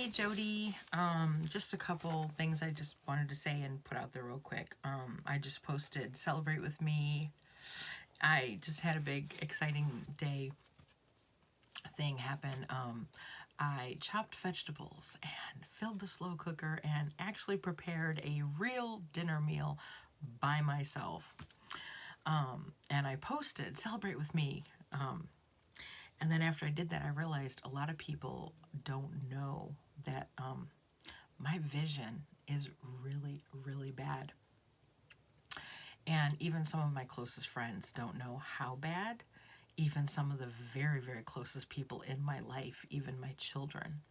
Hey Jody, just a couple things I just wanted to say and put out there real quick. I just posted Celebrate With Me. I just had a big exciting day thing happen. I chopped vegetables and filled the slow cooker and actually prepared a real dinner meal by myself. And I posted Celebrate With Me. And then after I did that, I realized a lot of people don't know that my vision is really, really bad. And even some of my closest friends don't know how bad. Even some of the very, very closest people in my life, even my children.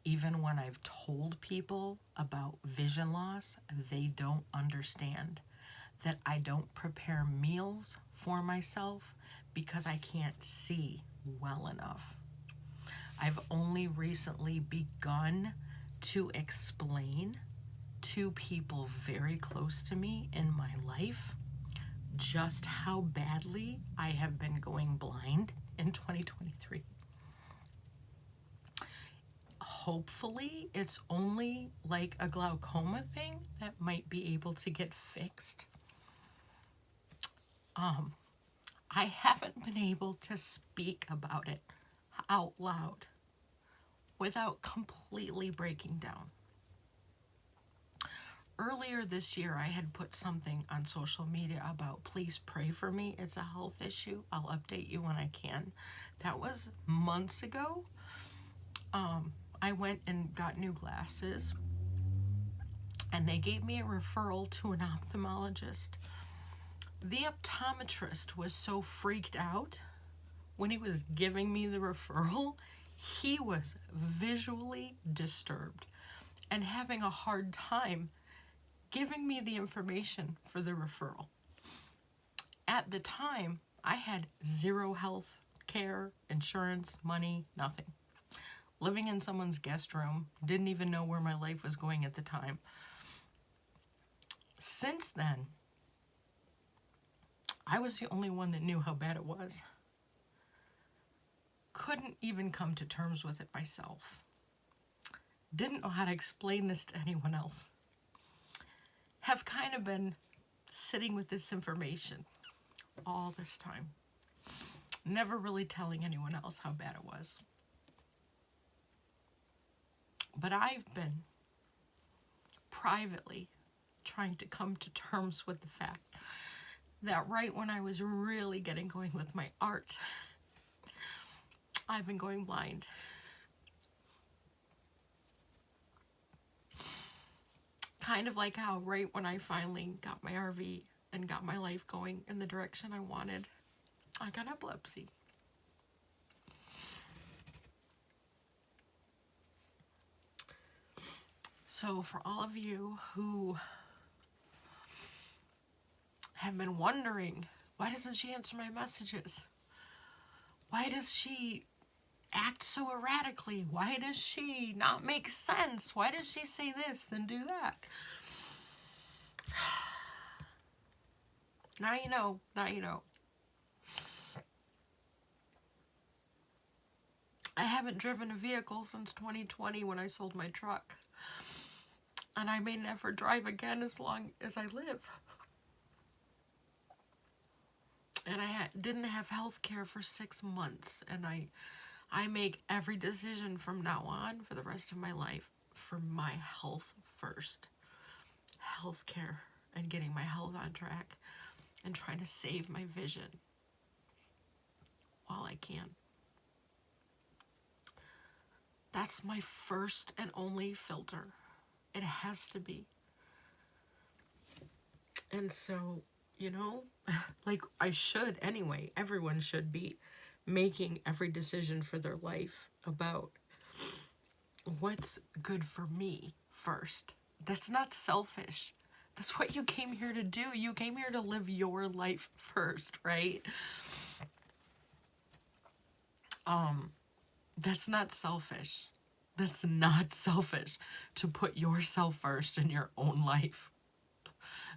Even when I've told people about vision loss, they don't understand that I don't prepare meals for myself because I can't see well enough. I've only recently begun to explain to people very close to me in my life just how badly I have been going blind in 2023. Hopefully, it's only like a glaucoma thing that might be able to get fixed. I haven't been able to speak about it out loud without completely breaking down. Earlier this year, I had put something on social media about please pray for me. It's a health issue. I'll update you when I can. That was months ago. I went and got new glasses, and they gave me a referral to an ophthalmologist. The optometrist was so freaked out when he was giving me the referral. He was visually disturbed and having a hard time giving me the information for the referral. At the time, I had zero health care, insurance, money, nothing. Living in someone's guest room, didn't even know where my life was going at the time. Since then, I was the only one that knew how bad it was. Couldn't even come to terms with it myself. Didn't know how to explain this to anyone else. Have kind of been sitting with this information all this time. Never really telling anyone else how bad it was. But I've been privately trying to come to terms with the fact that right when I was really getting going with my art, I've been going blind. Kind of like how right when I finally got my RV and got my life going in the direction I wanted, I got epilepsy. So for all of you who have been wondering, why doesn't she answer my messages? Why does she act so erratically? Why does she not make sense? Why does she say this, then do that? Now you know, now you know. I haven't driven a vehicle since 2020 when I sold my truck. And I may never drive again as long as I live. And I didn't have health care for 6 months. And I make every decision from now on for the rest of my life for my health first. Health care and getting my health on track and trying to save my vision while I can. That's my first and only filter. It has to be. And so, you know, like I should anyway, everyone should be making every decision for their life about what's good for me first. That's not selfish. That's what you came here to do. You came here to live your life first, right? That's not selfish. That's not selfish to put yourself first in your own life.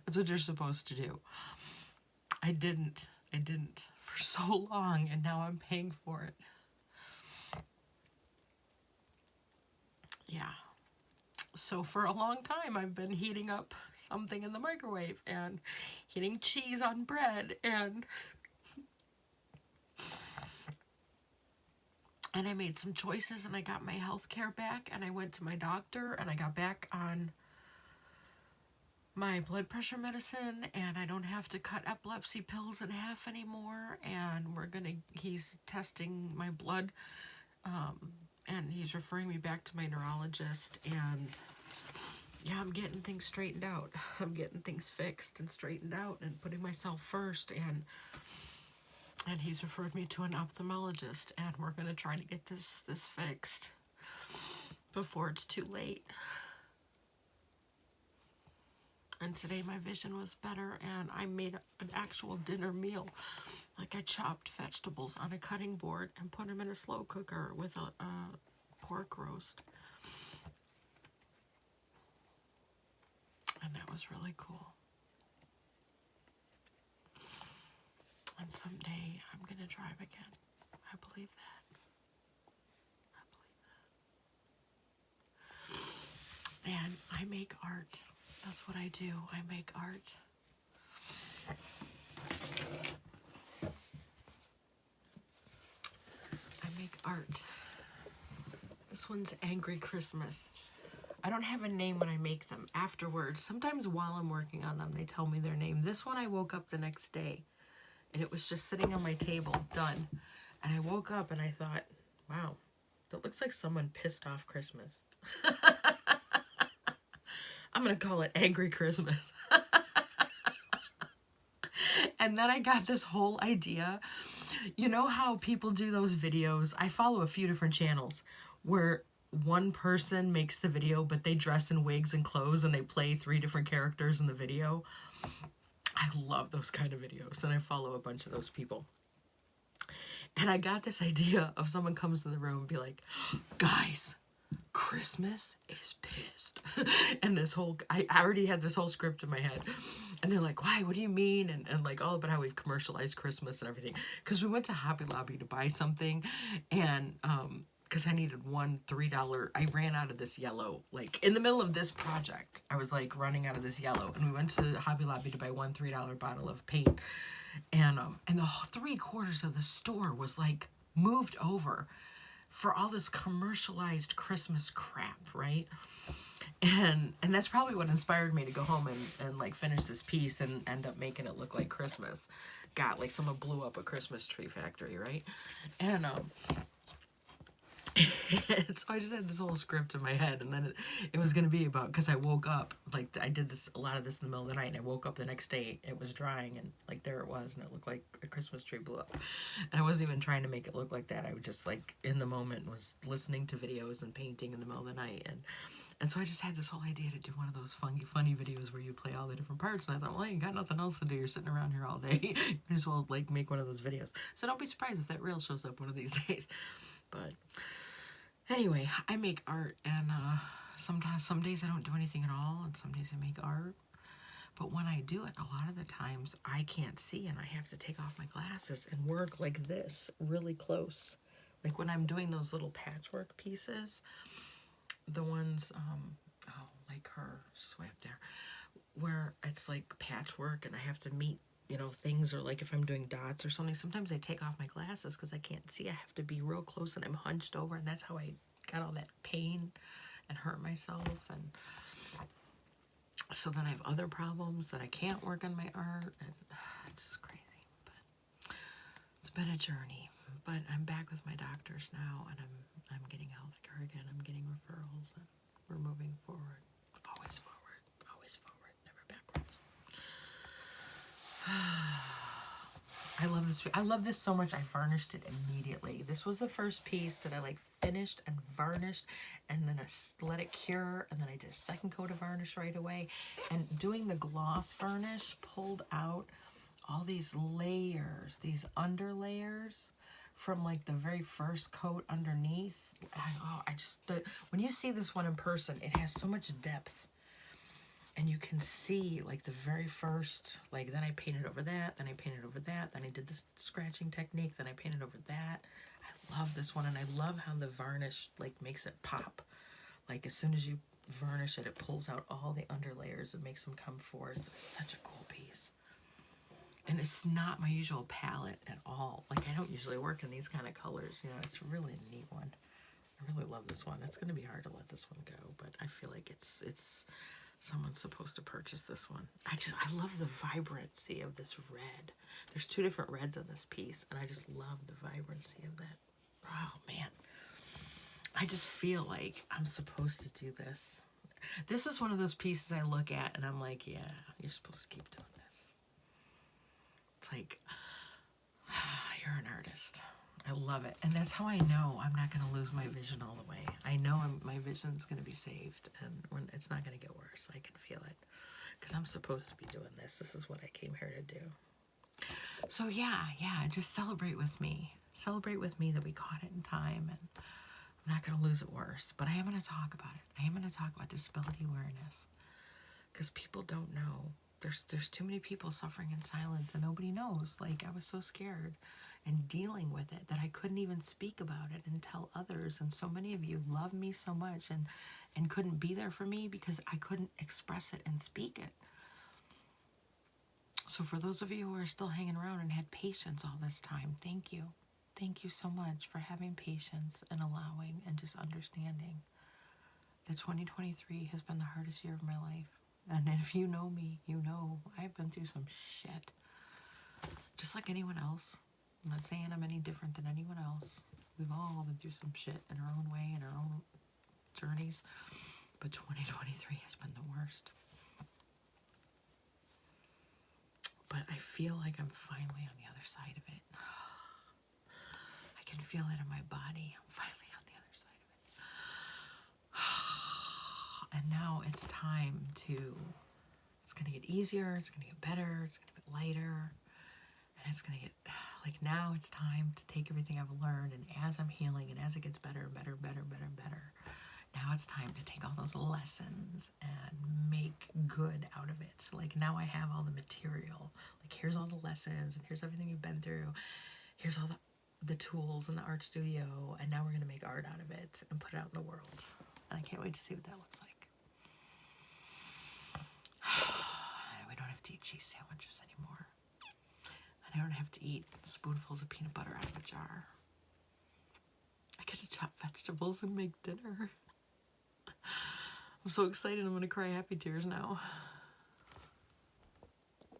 That's what you're supposed to do. I didn't for so long, and now I'm paying for it. Yeah. So for a long time, I've been heating up something in the microwave and heating cheese on bread, and I made some choices, and I got my health care back, and I went to my doctor, and I got back on my blood pressure medicine, and I don't have to cut epilepsy pills in half anymore, and he's testing my blood, and he's referring me back to my neurologist, and yeah, I'm getting things straightened out. I'm getting things fixed and straightened out and putting myself first, and he's referred me to an ophthalmologist, and we're going to try to get this fixed before it's too late. And today my vision was better, and I made an actual dinner meal. Like, I chopped vegetables on a cutting board and put them in a slow cooker with a pork roast. And that was really cool. And someday I'm going to drive again. I believe that. And I make art. That's what I do. I make art. I make art. This one's Angry Christmas. I don't have a name when I make them. Afterwards, sometimes while I'm working on them, they tell me their name. This one, I woke up the next day, and it was just sitting on my table, done. And I woke up and I thought, wow, that looks like someone pissed off Christmas. I'm going to call it Angry Christmas. And then I got this whole idea. You know how people do those videos? I follow a few different channels where one person makes the video, but they dress in wigs and clothes and they play 3 different characters in the video. I love those kind of videos, and I follow a bunch of those people. And I got this idea of someone comes in the room and be like, guys, Christmas is pissed. And this whole, I already had this whole script in my head. And they're like, why? What do you mean? And like all about how we've commercialized Christmas and everything. Because we went to Hobby Lobby to buy something, and because I needed one $3. I ran out of this yellow, like in the middle of this project. I was like running out of this yellow, and we went to Hobby Lobby to buy one $3 bottle of paint. And the 3/4 of the store was like moved over for all this commercialized Christmas crap, right? And that's probably what inspired me to go home and like finish this piece and end up making it look like Christmas. God, like someone blew up a Christmas tree factory, right? And so I just had this whole script in my head, and then it was going to be about, because I woke up, like I did a lot of this in the middle of the night, and I woke up the next day, it was drying, and like there it was, and it looked like a Christmas tree blew up. And I wasn't even trying to make it look like that. I was just like in the moment was listening to videos and painting in the middle of the night, and so I just had this whole idea to do one of those funny videos where you play all the different parts. And I thought, well, you got nothing else to do. You're sitting around here all day. You might as well like make one of those videos. So don't be surprised if that reel shows up one of these days. But anyway, I make art, and sometimes some days I don't do anything at all, and some days I make art. But when I do it, a lot of the times I can't see, and I have to take off my glasses and work like this, really close. Like when I'm doing those little patchwork pieces, the ones, like her, just way up there, where it's like patchwork, and I have to meet, things, or like if I'm doing dots or something, sometimes I take off my glasses because I can't see. I have to be real close, and I'm hunched over, and that's how I got all that pain and hurt myself. And so then I have other problems that I can't work on my art, and it's just crazy. But it's been a journey. But I'm back with my doctors now, and I'm getting health care again. I'm getting referrals, and we're moving forward. Always forward, never backwards. I love this. I love this so much. I varnished it immediately. This was the first piece that I like finished and varnished, and then I let it cure, and then I did a second coat of varnish right away. And doing the gloss varnish pulled out all these layers, these under layers from like the very first coat underneath. When you see this one in person, it has so much depth. And you can see like the very first, like then I painted over that, then I painted over that, then I did this scratching technique, then I painted over that. I love this one, and I love how the varnish like makes it pop. Like as soon as you varnish it, it pulls out all the under layers and makes them come forth. It's such a cool piece. And it's not my usual palette at all. Like, I don't usually work in these kind of colors. You know, it's really a neat one. I really love this one. It's going to be hard to let this one go, but I feel like it's someone's supposed to purchase this one. I love the vibrancy of this red. There's 2 different reds on this piece, and I just love the vibrancy of that. Oh, man. I just feel like I'm supposed to do this. This is one of those pieces I look at, and I'm like, yeah, you're supposed to keep doing this. It's like, you're an artist. I love it. And that's how I know I'm not going to lose my vision all the way. I know my vision's going to be saved, and when it's not going to get worse. I can feel it. Because I'm supposed to be doing this. This is what I came here to do. So yeah, just celebrate with me. Celebrate with me that we caught it in time, and I'm not going to lose it worse. But I am going to talk about it. I am going to talk about disability awareness. Because people don't know. There's too many people suffering in silence, and nobody knows. Like, I was so scared and dealing with it that I couldn't even speak about it and tell others. And so many of you love me so much and couldn't be there for me because I couldn't express it and speak it. So for those of you who are still hanging around and had patience all this time, thank you. Thank you so much for having patience and allowing and just understanding that 2023 has been the hardest year of my life. And if you know me, you know I've been through some shit. Just like anyone else. I'm not saying I'm any different than anyone else. We've all been through some shit in our own way, in our own journeys. But 2023 has been the worst. But I feel like I'm finally on the other side of it. I can feel it in my body. I'm finally on the other side of it. And now it's time to, it's going to get easier, it's going to get better, it's going to get lighter. And it's going to get, like, now it's time to take everything I've learned, and as I'm healing and as it gets better, now it's time to take all those lessons and make good out of it. So, like, now I have all the material. Like, here's all the lessons, and here's everything you've been through. Here's all the tools in the art studio, and now we're going to make art out of it and put it out in the world. And I can't wait to see what that looks like. We don't have to eat cheese sandwiches anymore. And I don't have to eat spoonfuls of peanut butter out of a jar. I get to chop vegetables and make dinner. I'm so excited I'm going to cry happy tears now.